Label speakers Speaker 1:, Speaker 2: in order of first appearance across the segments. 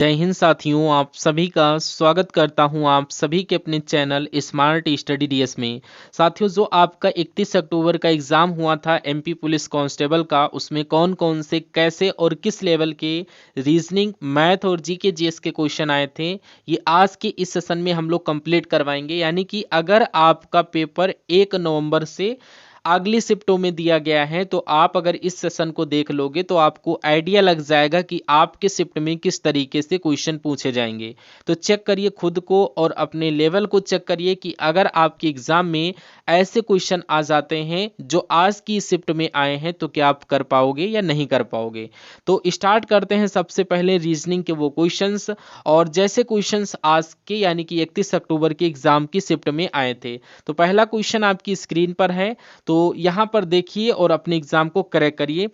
Speaker 1: जय हिंद साथियों, आप सभी का स्वागत करता हूं आप सभी के अपने चैनल स्मार्ट स्टडी डीएस में। साथियों, जो आपका 31 अक्टूबर का एग्ज़ाम हुआ था एमपी पुलिस कांस्टेबल का, उसमें कौन कौन से कैसे और किस लेवल के रीजनिंग, मैथ और जीके जीएस के क्वेश्चन आए थे, ये आज के इस सेशन में हम लोग कंप्लीट करवाएंगे। यानी कि अगर आपका पेपर 1 नवंबर से अगली शिफ्टों में दिया गया है, तो आप अगर इस सेशन को देख लोगे तो आपको आइडिया लग जाएगा कि आपके शिफ्ट में किस तरीके से क्वेश्चन पूछे जाएंगे। तो चेक करिए खुद को और अपने लेवल को चेक करिए कि अगर आपके एग्जाम में ऐसे क्वेश्चन आ जाते हैं जो आज की शिफ्ट में आए हैं, तो क्या आप कर पाओगे या नहीं कर पाओगे। तो स्टार्ट करते हैं सबसे पहले रीजनिंग के वो क्वेश्चंस। और जैसे क्वेश्चंस आज के यानी कि 31 अक्टूबर के एग्जाम की शिफ्ट में आए थे, तो पहला क्वेश्चन आपकी स्क्रीन पर है, तो यहां पर देखिए और अपने एग्जाम को करेक्ट करिए।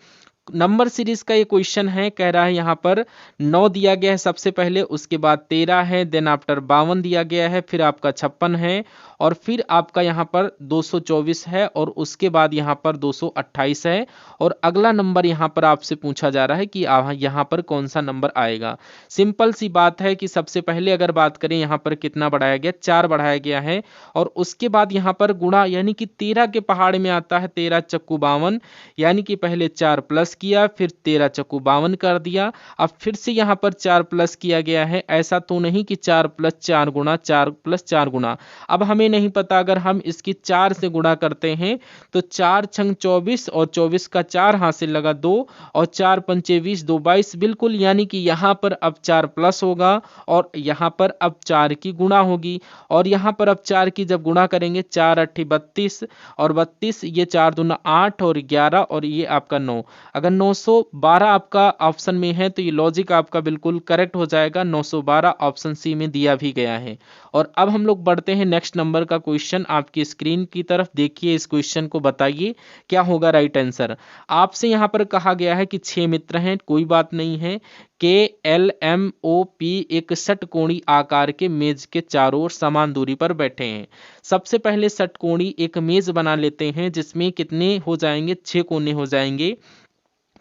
Speaker 1: नंबर सीरीज का ये क्वेश्चन है, कह रहा है यहाँ पर 9 दिया गया है सबसे पहले, उसके बाद 13 है, देन आफ्टर 52 दिया गया है, फिर आपका 56 है, और फिर आपका यहाँ पर 224 है, और उसके बाद यहाँ पर 228 है। और अगला नंबर यहाँ पर आपसे पूछा जा रहा है कि यहाँ पर कौन सा नंबर आएगा। सिंपल सी बात है कि सबसे पहले अगर बात करें यहाँ पर कितना बढ़ाया गया, 4 बढ़ाया गया है, और उसके बाद यहाँ पर गुणा, यानी कि 13 के पहाड़ में आता है 13 चक्कू 52, यानी कि पहले 4 प्लस किया, फिर 13 चक्कू 52 कर दिया। अब फिर से यहाँ पर 4 प्लस किया गया है, ऐसा तो नहीं कि 4 प्लस 4 गुणा 4 प्लस 4 गुणा। अब हमें नहीं पता, अगर हम इसकी 4 से गुणा करते हैं तो 4 छंग 24, और 24 का 4 हासिल लगा 2, और 4 पंचे 20, 2 22 बिल्कुल। यानी कि यहाँ पर अब 4 प्लस होगा, और यहाँ पर अब 4 की गुणा होगी, और यहाँ पर अब 4 की जब गुणा करेंगे, 4 अट्ठी 32, और 32 ये 4 दूना 8, और 11, और ये आपका 9। अगर 912 आपका ऑप्शन में है तो ये लॉजिक आपका बिल्कुल करेक्ट हो जाएगा, 912 ऑप्शन सी में दिया भी गया है। और अब हम लोग बढ़ते हैं नेक्स्ट नंबर का क्वेश्चन आपकी स्क्रीन की तरफ। देखिए इस क्वेश्चन को, बताइए क्या होगा राइट आंसर। आपसे यहाँ पर कहा गया है कि 6 मित्र हैं, कोई बात नहीं है। के एल एम ओ पी एक षटकोणी आकार के मेज के चारों ओर समान दूरी पर बैठे हैं। सबसे पहले षटकोणी एक मेज बना लेते हैं जिसमें कितने हो जाएंगे, 6 कोने हो जाएंगे।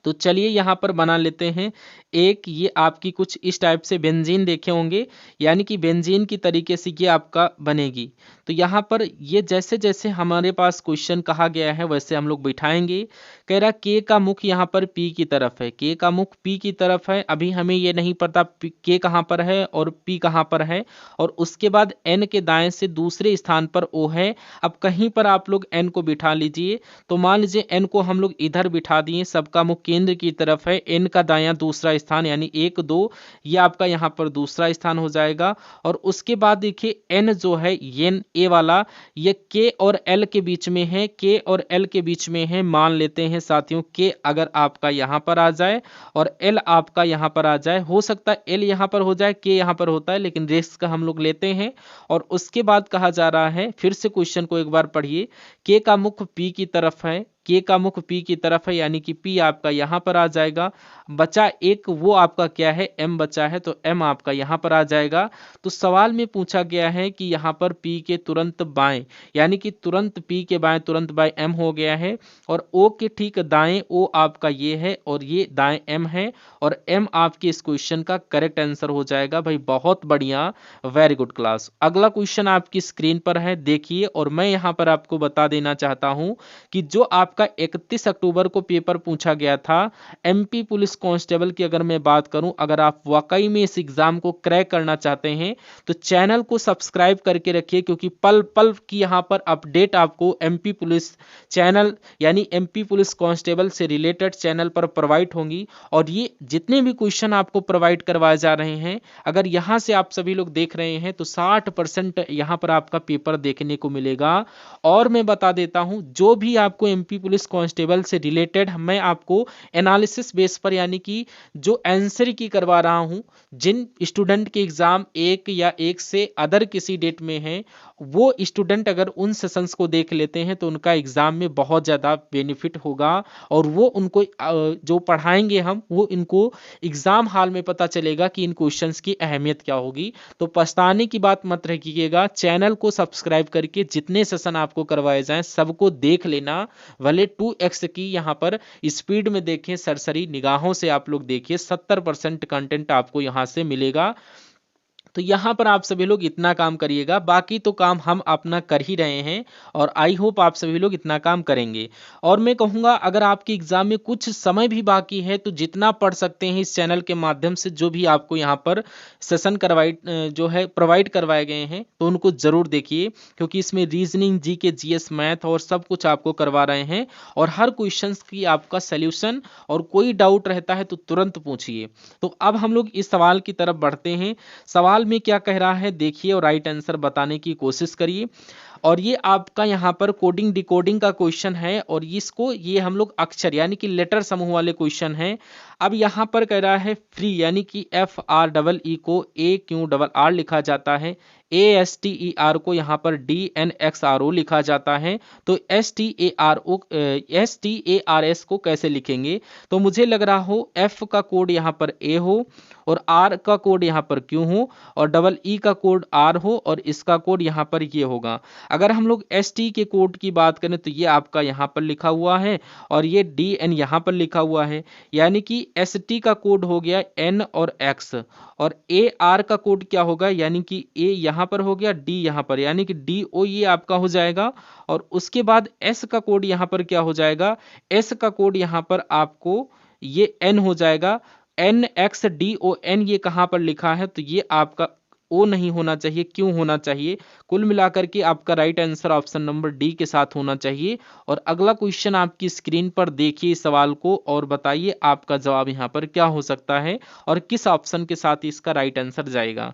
Speaker 1: तो चलिए यहाँ पर बना लेते हैं एक, ये आपकी कुछ इस टाइप से बेंजीन देखे होंगे, यानी कि बेंजीन की तरीके से ये आपका बनेगी। तो यहाँ पर ये जैसे जैसे हमारे पास क्वेश्चन कहा गया है वैसे हम लोग बिठाएंगे। कह रहा के का मुख यहाँ पर पी की तरफ है, के का मुख पी की तरफ है। अभी हमें ये नहीं पता के कहाँ पर है और पी कहाँ पर है। और उसके बाद एन के दाएं से दूसरे स्थान पर ओ है। अब कहीं पर आप लोग एन को बिठा लीजिए। तो मान लीजिए एन को हम लोग इधर बिठा दिए, सबका मुख केंद्र की तरफ है, एन का दायां दूसरा स्थान यानी 1 2, ये आपका यहाँ पर दूसरा स्थान हो जाएगा। और उसके बाद देखिए एन जो है ये ए वाला, ये के और एल के बीच में है, के और एल के बीच में है। मान लेते हैं साथियों के अगर आपका यहाँ पर आ जाए और एल आपका यहाँ पर आ जाए, हो सकता है एल यहाँ पर हो जाए, के यहाँ पर होता है, लेकिन रिस्क हम लोग लेते हैं। और उसके बाद कहा जा रहा है, फिर से क्वेश्चन को एक बार पढ़िए, के का मुख पी की तरफ है, के का मुख पी की तरफ है, यानी कि पी आपका यहाँ पर आ जाएगा। बचा एक, वो आपका क्या है, एम बचा है, तो एम आपका यहाँ पर आ जाएगा। तो सवाल में पूछा गया है कि यहाँ पर पी के तुरंत बाएं, यानी कि तुरंत पी के बाएं तुरंत बाएं एम हो गया है, और ओ के ठीक दाएं ओ आपका ये है, और ये दाएं एम है, और एम आपके इस क्वेश्चन का करेक्ट आंसर हो जाएगा। भाई बहुत बढ़िया, वेरी गुड क्लास। अगला क्वेश्चन आपकी स्क्रीन पर है, देखिए। और मैं यहाँ पर आपको बता देना चाहता हूँ कि जो आपका 31 अक्टूबर को पेपर पूछा गया था एमपी पुलिस कांस्टेबल की, अगर मैं बात करूं, अगर आप वाकई में इस एग्जाम को क्रैक करना चाहते हैं तो चैनल को सब्सक्राइब करके रखिए, क्योंकि पल पल की यहां पर अपडेट आपको एमपी पुलिस चैनल यानी एमपी पुलिस कांस्टेबल से रिलेटेड चैनल पर प्रोवाइड होंगी। और ये जितने भी क्वेश्चन आपको प्रोवाइड करवाए जा रहे हैं, अगर यहां से आप सभी लोग देख रहे हैं तो 60% यहां पर आपका पेपर देखने को मिलेगा। और मैं बता देता हूं, जो भी आपको एमपी पुलिस कांस्टेबल से रिलेटेड मैं आपको एनालिसिस बेस पर, यानी कि जो आंसर की करवा रहा हूं, जिन स्टूडेंट के एग्जाम एक या एक से अदर किसी डेट में है, वो स्टूडेंट अगर उन सेशंस को देख लेते हैं तो उनका एग्जाम में बहुत ज़्यादा बेनिफिट होगा। और वो उनको जो पढ़ाएंगे हम, वो इनको एग्जाम हॉल में पता चलेगा कि इन क्वेश्चंस की अहमियत क्या होगी। तो पछताने की बात मत रखिएगा, चैनल को सब्सक्राइब करके जितने सेशन आपको करवाए जाएं सबको देख लेना। भले भले 2x की यहाँ पर स्पीड में देखें, सरसरी निगाहों से आप लोग देखिए 70% कंटेंट आपको यहाँ से मिलेगा। तो यहाँ पर आप सभी लोग इतना काम करिएगा, बाकी तो काम हम अपना कर ही रहे हैं और आई होप आप सभी लोग इतना काम करेंगे। और मैं कहूँगा अगर आपके एग्जाम में कुछ समय भी बाकी है तो जितना पढ़ सकते हैं इस चैनल के माध्यम से, जो भी आपको यहाँ पर सेशन जो है प्रोवाइड करवाए गए हैं तो उनको जरूर देखिए, क्योंकि इसमें रीजनिंग, जीके, जीएस, मैथ और सब कुछ आपको करवा रहे हैं और हर क्वेश्चन की आपका सोल्यूशन, और कोई डाउट रहता है तो तुरंत पूछिए। तो अब हम लोग इस सवाल की तरफ बढ़ते हैं। सवाल में क्या कह रहा है देखिए और राइट आंसर बताने की कोशिश करिए। और ये आपका यहाँ पर कोडिंग डिकोडिंग का क्वेश्चन है और ये हम लोग अक्षर यानी कि लेटर समूह वाले क्वेश्चन हैं। अब यहाँ पर कह रहा है फ्री यानी कि FREE को AQRR लिखा जाता है, ASTER को यहाँ पर DNXRO लिखा जाता है, तो STARS को कैसे लिखेंगे? तो मुझे लग रहा हो F का कोड यहाँ पर A हो और R का कोड यहाँ पर Q हो और EE का कोड R हो और इसका कोड यहाँ पर ये होगा। अगर हम लोग ST के कोड की बात करें तो ये आपका यहाँ पर लिखा हुआ है और ये DN यहाँ पर लिखा हुआ है, यानी कि ST का कोड हो गया N और X और AR का कोड क्या होगा, यानी कि A यहाँ पर हो गया, D यहाँ पर, यानी कि DO ये आपका हो जाएगा। और उसके बाद S का कोड यहाँ पर क्या हो जाएगा, S का कोड यहाँ पर आपको ये N हो जाएगा, NXDON ये कहाँ पर लिखा है तो ये आपका ओ नहीं होना चाहिए, क्यों होना चाहिए? कुल मिलाकर के आपका right answer option number D के साथ होना चाहिए। और अगला क्वेश्चन आपकी स्क्रीन पर देखिए इस सवाल को और बताइए आपका जवाब यहाँ पर क्या हो सकता है और किस ऑप्शन के साथ इसका राइट आंसर जाएगा।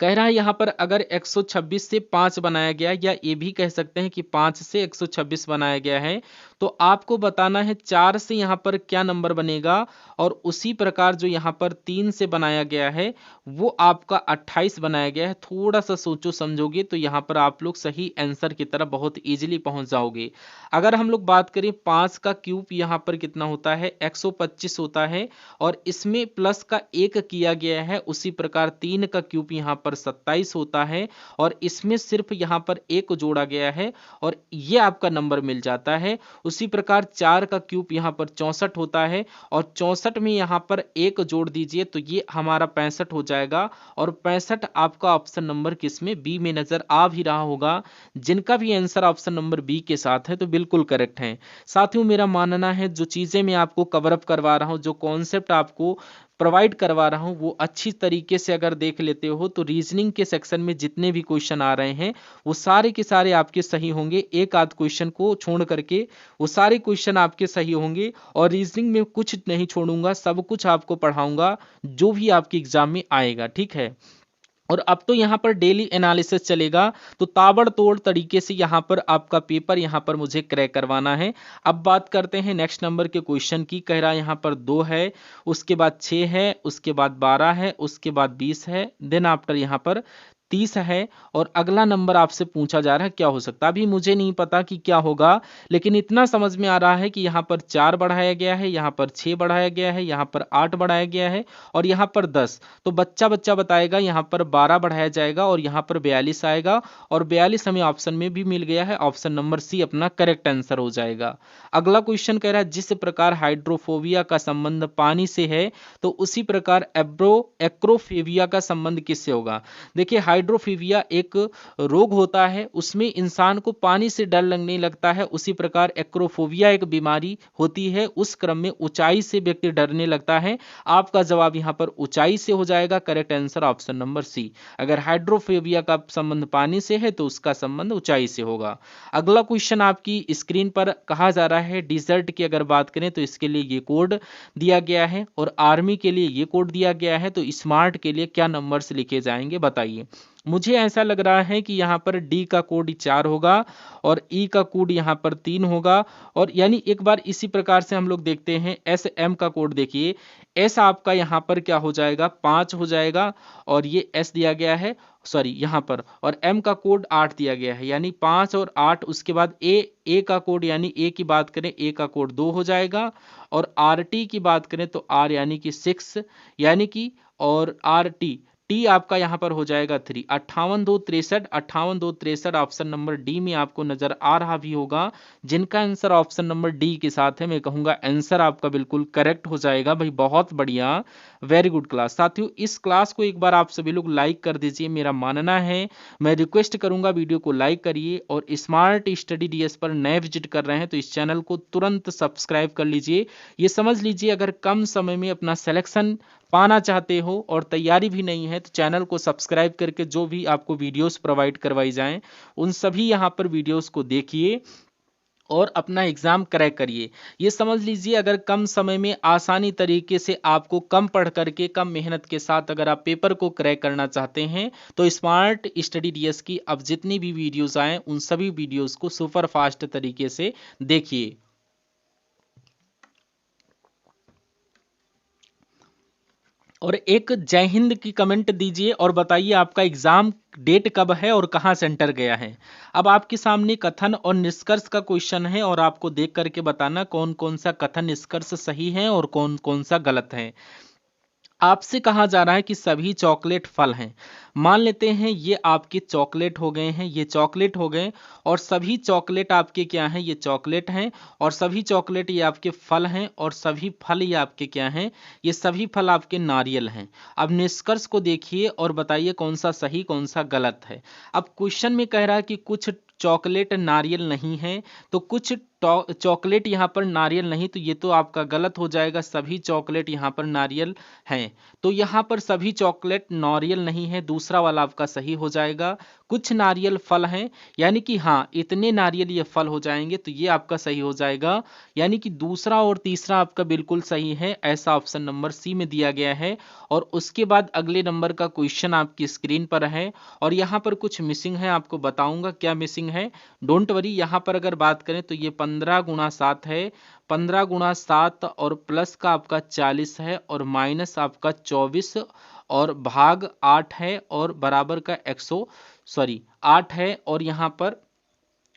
Speaker 1: कह रहा है यहाँ पर अगर 126 से 5 बनाया गया, या ये भी कह सकते हैं कि 5 से 126 बनाया गया है, तो आपको बताना है 4 से यहाँ पर क्या नंबर बनेगा और उसी प्रकार जो यहाँ पर 3 से बनाया गया है वो आपका 28 बनाया गया है। थोड़ा सा सोचो समझोगे तो यहाँ पर आप लोग सही आंसर की तरफ बहुत ईजिली पहुंच जाओगे। अगर हम लोग बात करें 5 का क्यूब यहाँ पर कितना होता है, 125 होता है और इसमें प्लस का 1 किया गया है, उसी प्रकार 3 का क्यूब यहाँ पर 27 होता है और इसमें सिर्फ यहाँ पर 1 जोड़ा गया है और ये आपका नंबर मिल जाता है। उसी प्रकार 4 का क्यूब यहाँ पर 64 होता है और 64 में यहाँ पर 1 जोड़ दीजिए तो ये हमारा 65 हो जाएगा और 65 आपका ऑप्शन नंबर किसमें, बी में नजर आ भी रहा होगा। जिनका भी आंसर ऑप्शन नंबर बी के साथ है तो बिल्कुल करेक्ट है। साथियों मेरा मानना है जो चीजें मैं आपको कवर अप करवा रहा हूं, जो कॉन्सेप्ट आपको प्रोवाइड करवा रहा हूं, वो अच्छी तरीके से अगर देख लेते हो तो रीजनिंग के सेक्शन में जितने भी क्वेश्चन आ रहे हैं वो सारे के सारे आपके सही होंगे। एक आध क्वेश्चन को छोड़ करके वो सारे क्वेश्चन आपके सही होंगे और रीजनिंग में कुछ नहीं छोड़ूंगा, सब कुछ आपको पढ़ाऊंगा जो भी आपके एग्जाम में आएगा, ठीक है। और अब तो यहाँ पर डेली एनालिसिस चलेगा, तो ताबड़तोड़ तरीके से यहाँ पर आपका पेपर यहाँ पर मुझे क्रैक करवाना है। अब बात करते हैं नेक्स्ट नंबर के क्वेश्चन की। कह रहा है यहाँ पर 2 है, उसके बाद 6 है, उसके बाद 12 है, उसके बाद 20 है, देन आफ्टर यहाँ पर 30 है और अगला नंबर आपसे पूछा जा रहा है क्या हो सकता है। अभी मुझे नहीं पता कि क्या होगा, लेकिन इतना समझ में आ रहा है कि यहाँ पर 4 बढ़ाया गया है, यहाँ पर 6 बढ़ाया गया है, यहाँ पर 8 बढ़ाया गया है और यहाँ पर 10। तो बच्चा बच्चा बताएगा, यहाँ पर 12 बढ़ाया जाएगा और यहाँ पर 42 आएगा और 42 हमें ऑप्शन में भी मिल गया है, ऑप्शन नंबर सी अपना करेक्ट आंसर हो जाएगा। अगला क्वेश्चन कह रहा है जिस प्रकार हाइड्रोफोबिया का संबंध पानी से है तो उसी प्रकार एक्रोफोबिया का संबंध किससे होगा। देखिए हाइड्रोफोबिया एक रोग होता है, उसमें इंसान को पानी से डर लगने लगता है। उसी प्रकार एक्रोफोबिया एक बीमारी होती है, उस क्रम में ऊंचाई से व्यक्ति डरने लगता है। आपका जवाब यहां पर ऊंचाई से हो जाएगा, correct answer option number C. अगर हाइड्रोफोबिया का संबंध पानी से है तो उसका संबंध ऊंचाई से होगा। अगला क्वेश्चन आपकी स्क्रीन पर कहा जा रहा है डिजर्ट की अगर बात करें तो इसके लिए ये कोड दिया गया है और आर्मी के लिए ये कोड दिया गया है, तो स्मार्ट के लिए क्या नंबर्स लिखे जाएंगे बताइए। मुझे ऐसा लग रहा है कि यहाँ पर डी का कोड 4 होगा और ई का कोड यहाँ पर 3 होगा और यानी एक बार इसी प्रकार से हम लोग देखते हैं एस एम का कोड। देखिए एस आपका यहाँ पर क्या हो जाएगा 5 हो जाएगा और ये एस दिया गया है, सॉरी यहाँ पर, और एम का कोड 8 दिया गया है यानी 5 और 8। उसके बाद ए का कोड यानी ए की बात करें ए का कोड 2 हो जाएगा और आर टी की बात करें तो आर यानी कि 6 यानी कि और आर टी टी आपका यहाँ पर हो जाएगा 3, 58,263, 58,263 ऑप्शन नंबर डी में आपको नजर आ रहा भी होगा, जिनका आंसर ऑप्शन नंबर डी के साथ है। मैं कहूंगा आंसर आपका बिल्कुल करेक्ट हो जाएगा भाई, बहुत बढ़िया, वेरी गुड क्लास। साथियों इस क्लास को एक बार आप सभी लोग लाइक कर दीजिए, मेरा मानना है, मैं रिक्वेस्ट करूंगा वीडियो को लाइक करिए, और स्मार्ट स्टडी डीएस पर नए विजिट कर रहे हैं तो इस चैनल को तुरंत सब्सक्राइब कर लीजिए। ये समझ लीजिए अगर कम समय में अपना सिलेक्शन पाना चाहते हो और तैयारी भी नहीं है तो चैनल को सब्सक्राइब करके जो भी आपको वीडियोस प्रोवाइड करवाई जाएं उन सभी यहाँ पर वीडियोस को देखिए और अपना एग्जाम क्रैक करिए। ये समझ लीजिए अगर कम समय में आसानी तरीके से आपको कम पढ़ करके कम मेहनत के साथ अगर आप पेपर को क्रैक करना चाहते हैं तो स्मार्ट स्टडी डीएस की अब जितनी भी वीडियोस आए उन सभी वीडियोस को सुपर फास्ट तरीके से देखिए। और एक जय हिंद की कमेंट दीजिए और बताइए आपका एग्जाम डेट कब है और कहाँ सेंटर गया है। अब आपके सामने कथन और निष्कर्ष का क्वेश्चन है और आपको देख करके बताना कौन कौन सा कथन निष्कर्ष सही है और कौन कौन सा गलत है। आपसे कहा जा रहा है कि सभी चॉकलेट फल हैं। मान लेते हैं ये आपके चॉकलेट हो गए हैं, ये चॉकलेट हो गए, और सभी चॉकलेट आपके क्या हैं, ये चॉकलेट हैं, और सभी चॉकलेट ये आपके फल हैं, और सभी फल ये आपके क्या हैं, ये सभी फल आपके नारियल हैं। अब निष्कर्ष को देखिए और बताइए कौन सा सही कौन सा गलत है। अब क्वेश्चन में कह रहा है कि कुछ चॉकलेट नारियल नहीं है, तो कुछ चॉकलेट यहाँ पर नारियल नहीं, तो ये तो आपका गलत हो जाएगा, सभी चॉकलेट यहाँ पर नारियल हैं। तो यहाँ पर सभी चॉकलेट नारियल नहीं है, दूसरा वाला आपका सही हो जाएगा। कुछ नारियल फल हैं, यानी कि हाँ इतने नारियल ये फल हो जाएंगे, तो ये आपका सही हो जाएगा, यानी कि दूसरा और तीसरा आपका बिल्कुल सही है, ऐसा ऑप्शन नंबर सी में दिया गया है। और उसके बाद अगले नंबर का क्वेश्चन आपकी स्क्रीन पर है और यहाँ पर कुछ मिसिंग है, आपको बताऊंगा क्या मिसिंग है, डोंट वरी। यहाँ पर अगर बात करें तो ये 15 × 7 है, 15 × 7 और प्लस का आपका 40 है और माइनस आपका 24 और भाग 8 है और बराबर का 8 है। और यहाँ पर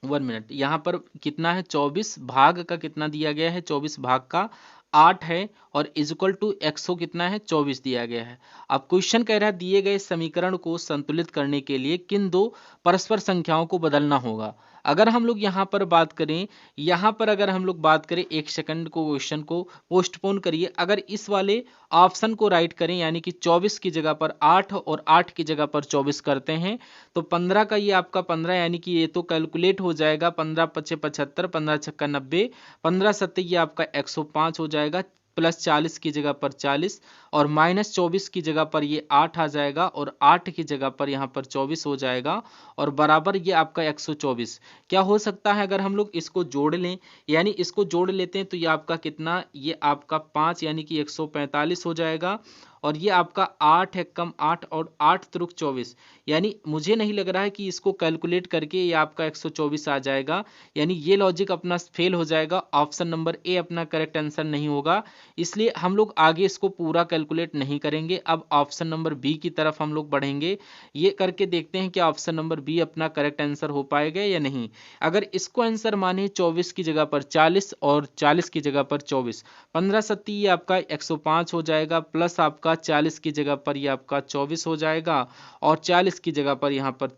Speaker 1: 1 मिनट, यहाँ पर कितना है, 24 भाग का कितना दिया गया है, 24 भाग का 8 है, और इक्वल टू 100 कितना है, 24 दिया गया है। अब क्वेश्चन कह रहा है दिए गए समीकरण को संतुलित करने के लिए किन दो परस्पर संख्याओं को बदलना होगा। अगर हम लोग यहाँ पर बात करें, यहाँ पर अगर हम लोग बात करें, एक सेकंड को क्वेश्चन को पोस्टपोन करिए, अगर इस वाले ऑप्शन को राइट करें यानी कि 24 की जगह पर 8 और 8 की जगह पर 24 करते हैं तो 15 का ये आपका 15 यानी कि ये तो कैलकुलेट हो जाएगा, 15×5 = 75, 15×6 = 90, 15×7 ये आपका 105 हो जाएगा, प्लस 40 की जगह पर 40 और माइनस 24 की जगह पर ये 8 आ जाएगा और 8 की जगह पर यहाँ पर 24 हो जाएगा और बराबर ये आपका 124। क्या हो सकता है अगर हम लोग इसको जोड़ लें, यानी इसको जोड़ लेते हैं तो ये आपका कितना, ये आपका 5 यानी कि 145 हो जाएगा, और ये आपका 8 है कम 8 और 8 त्रुक 24, यानी मुझे नहीं लग रहा है कि इसको कैलकुलेट करके ये आपका 124 आ जाएगा, यानी ये लॉजिक अपना फेल हो जाएगा, ऑप्शन नंबर ए अपना करेक्ट आंसर नहीं होगा, इसलिए हम लोग आगे इसको पूरा कैलकुलेट नहीं करेंगे। अब ऑप्शन नंबर बी की तरफ हम लोग बढ़ेंगे, ये करके देखते हैं कि ऑप्शन नंबर बी अपना करेक्ट आंसर हो पाएगा या नहीं। अगर इसको आंसर माने 24 की जगह पर 40 और 40 की जगह पर 24, 15×7 ये आपका 105 हो जाएगा, प्लस आपका 40 की जगह पर ये आपका 24 हो जाएगा और 40 की जगह पर यहाँ पर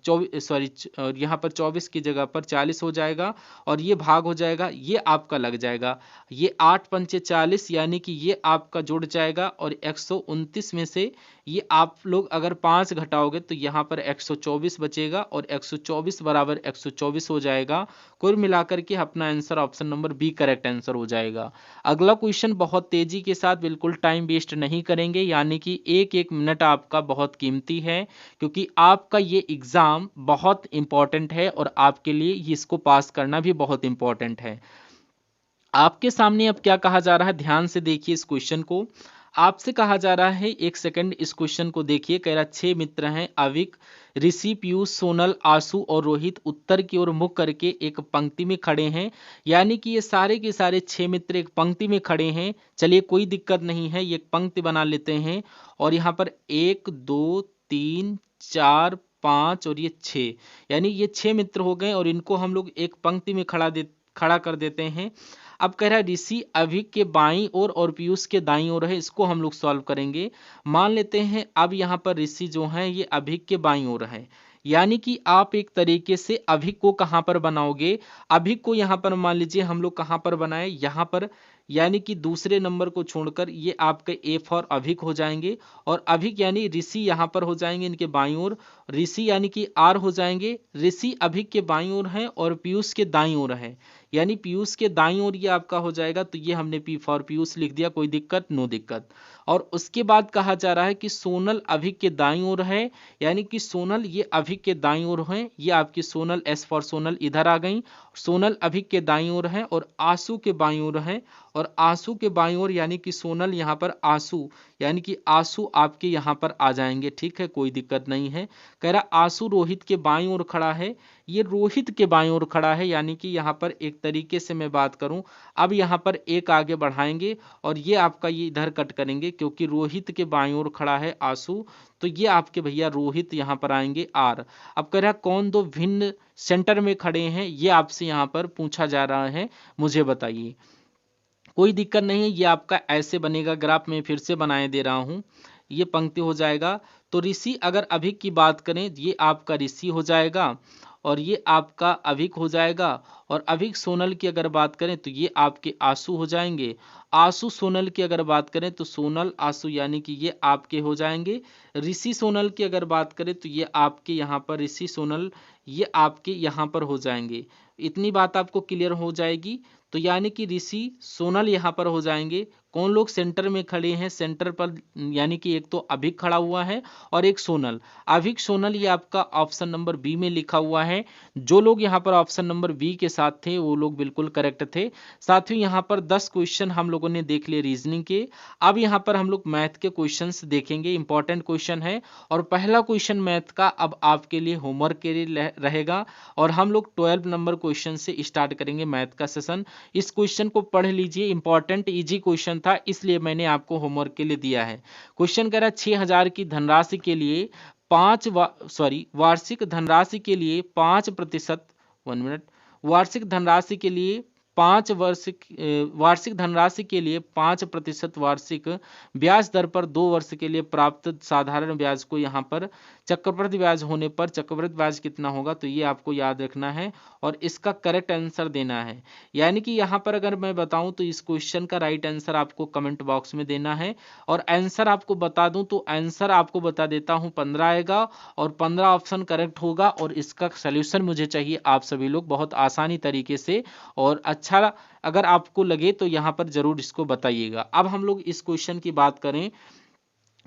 Speaker 1: 24 की जगह पर 40 हो जाएगा और ये भाग हो जाएगा, ये आपका लग जाएगा, ये 8×5 = 40 यानी कि ये आपका जुड़ जाएगा और 129 में से ये आप लोग अगर 5 घटाओगे तो यहाँ पर 124 बचेगा और 124 बराबर 124 हो जाएगा। कुल मिलाकर के अपना answer option number B correct answer हो जाएगा। अगला क्वेश्चन बहुत तेजी के साथ, बिल्कुल टाइम वेस्ट नहीं करेंगे, यानी कि एक एक मिनट आपका बहुत कीमती है क्योंकि आपका ये एग्जाम बहुत इंपॉर्टेंट है और आपके लिए इसको पास करना भी बहुत इंपॉर्टेंट है। आपके सामने अब क्या कहा जा रहा है, ध्यान से देखिए इस क्वेश्चन को। आपसे कहा जा रहा है, एक सेकंड इस क्वेश्चन को देखिए, कह रहा 6 मित्र हैं, अविक, ऋषि, पीयूष, सोनल, आशु और रोहित उत्तर की ओर मुख करके एक पंक्ति में खड़े हैं, यानी कि ये सारे के सारे 6 मित्र एक पंक्ति में खड़े हैं। चलिए कोई दिक्कत नहीं है, ये एक पंक्ति बना लेते हैं और यहाँ पर 1 2 3 4 5 और ये 6, यानी ये 6 मित्र हो गए और इनको हम लोग एक पंक्ति में खड़ा कर देते हैं। अब कह रहा है ऋषि अभिक के बाईं ओर और पीयूष के दाईं ओर है, इसको हम लोग सॉल्व करेंगे। मान लेते हैं अब यहाँ पर ऋषि जो है ये अभिक के बाईं ओर है, यानी कि आप एक तरीके से अभिक को कहाँ पर बनाओगे, अभिक को यहाँ पर मान लीजिए हम लोग कहाँ पर बनाए, यहाँ पर, यानी कि दूसरे नंबर को छोड़कर ये आपके ए फॉर अभिक हो जाएंगे, और अभिक यानी ऋषि यहाँ पर हो जाएंगे इनके बाईं ओर, ऋषि यानी कि आर हो जाएंगे, ऋषि अभिक के बाईं ओर है और पीयूष के दाईं ओर है, यानी पीयूष के दाईं ओर ये आपका हो जाएगा। तो ये हमने पी फॉर पीयूष लिख दिया, कोई दिक्कत, नो दिक्कत। और उसके बाद कहा जा रहा है कि सोनल अभिक के दाईं ओर है, यानी कि सोनल ये अभिक के दाईं ओर है, ये आपकी सोनल एस फॉर सोनल इधर आ गई, सोनल अभिक के दाईं ओर है और आंसू के बाईं ओर है, और आंसू के बाईं ओर यानी कि सोनल यहाँ पर आंसू, यानी कि आंसू आपके यहाँ पर आ जाएंगे, ठीक है, कोई दिक्कत नहीं है। कह रहा आंसू रोहित के बाईं ओर खड़ा है, ये रोहित के बाईं ओर खड़ा है, यानी कि यहाँ पर एक तरीके से मैं बात करूं, अब यहाँ पर एक आगे बढ़ाएंगे और ये आपका ये इधर कट करेंगे, क्योंकि रोहित के बाईं ओर खड़ा है आंसू, तो ये आपके भैया रोहित यहाँ पर आएंगे आर। अब कह रहा कौन दो भिन्न सेंटर में खड़े हैं, ये आपसे यहाँ पर पूछा जा रहा है, मुझे बताइए। कोई दिक्कत नहीं है, ये आपका ऐसे बनेगा ग्राफ, में फिर से बनाए दे रहा हूं, ये पंक्ति हो जाएगा। तो ऋषि अगर अभिक की बात करें, ये आपका ऋषि हो जाएगा और ये आपका अभिक हो जाएगा, और अभिक सोनल की अगर बात करें तो ये आपके आंसू हो जाएंगे, आंसू सोनल की अगर बात करें तो सोनल आंसू, यानी कि ये आपके हो जाएंगे। ऋषि सोनल की अगर बात करें तो ये आपके यहाँ पर ऋषि सोनल, ये आपके यहाँ पर हो जाएंगे। इतनी बात आपको क्लियर हो जाएगी। तो यानी कि ऋषि सोनल यहाँ पर हो जाएंगे। कौन लोग सेंटर में खड़े हैं, सेंटर पर, यानी कि एक तो अभिक खड़ा हुआ है और एक सोनल, अभिक सोनल, ये आपका ऑप्शन नंबर बी में लिखा हुआ है। जो लोग यहाँ पर ऑप्शन नंबर बी के साथ थे वो लोग बिल्कुल करेक्ट थे। साथियों यहाँ पर 10 क्वेश्चन हम लोगों ने देख लिए रीजनिंग के। अब यहाँ पर हम लोग मैथ के क्वेश्चंस देखेंगे, इंपॉर्टेंट क्वेश्चन है, और पहला क्वेश्चन मैथ का अब आपके लिए होमवर्क के लिए रहेगा, और हम लोग 12 नंबर क्वेश्चन से स्टार्ट करेंगे मैथ का सेशन। इस क्वेश्चन को पढ़ लीजिए, इंपॉर्टेंट इजी क्वेश्चन था, इसलिए मैंने आपको होमवर्क के लिए दिया है। क्वेश्चन कह रहा है 6000 की धनराशि के लिए वार्षिक धनराशि के लिए 5%, 1 मिनट, वार्षिक धनराशि के लिए वार्षिक धनराशि के लिए 5% वार्षिक ब्याज दर पर 2 वर्ष के लिए प्राप्त साधारण ब्याज को यहाँ पर चक्रवृद्धि ब्याज होने पर चक्रवृद्धि ब्याज कितना होगा, तो ये आपको याद रखना है और इसका करेक्ट आंसर देना है। यानी कि यहाँ पर अगर मैं बताऊं तो इस क्वेश्चन का राइट आंसर आपको कमेंट बॉक्स में देना है, और आंसर आपको बता दूं तो आंसर आपको बता देता हूं 15 आएगा, और 15 ऑप्शन करेक्ट होगा, और इसका सोल्यूशन मुझे चाहिए आप सभी लोग बहुत आसानी तरीके से, और अच्छा अगर आपको लगे तो यहाँ पर जरूर इसको बताइएगा। अब हम लोग इस क्वेश्चन की बात करें,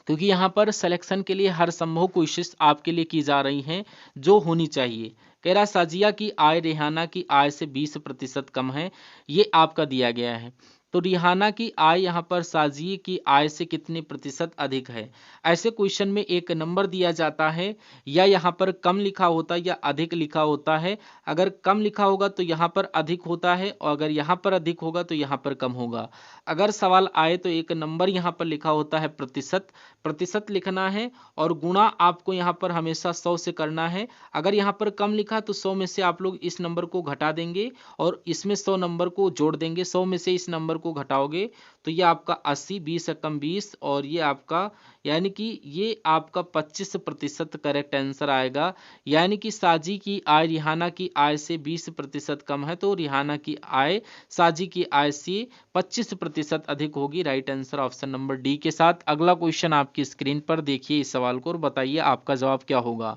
Speaker 1: क्योंकि यहाँ पर सिलेक्शन के लिए हर संभव कोशिश आपके लिए की जा रही है जो होनी चाहिए। कह रहा साजिया की आय रिहाना की आय से 20% कम है, ये आपका दिया गया है। तो रिहाना की आय यहाँ पर साजिए की आय से कितने प्रतिशत अधिक है। ऐसे क्वेश्चन में एक नंबर दिया जाता है, या यहाँ पर कम लिखा होता है या अधिक लिखा होता है। अगर कम लिखा होगा तो यहाँ पर अधिक होता है, और अगर यहाँ पर अधिक होगा तो यहाँ पर कम होगा। अगर सवाल आए तो एक नंबर यहाँ पर लिखा होता है प्रतिशत, प्रतिशत लिखना है, और गुणा आपको यहाँ पर हमेशा 100 से करना है। अगर यहाँ पर कम लिखा तो 100 में से आप लोग इस नंबर को घटा देंगे और इसमें 100 नंबर को जोड़ देंगे, 100 में से इस नंबर को घटाओगे तो ये आपका 80, 20 से कम 20, और ये आपका, यानी कि ये आपका 25% करेक्ट आंसर आएगा। यानी कि साजी की आय रिहाना की आय से 20% कम है, तो रिहाना की आय साजी की आय से 25% अधिक होगी। Right answer option number D के साथ। अगला क्वेश्चन आपकी स्क्रीन पर देखिए इस सवाल को और बताइए आपका जवाब क्या होगा।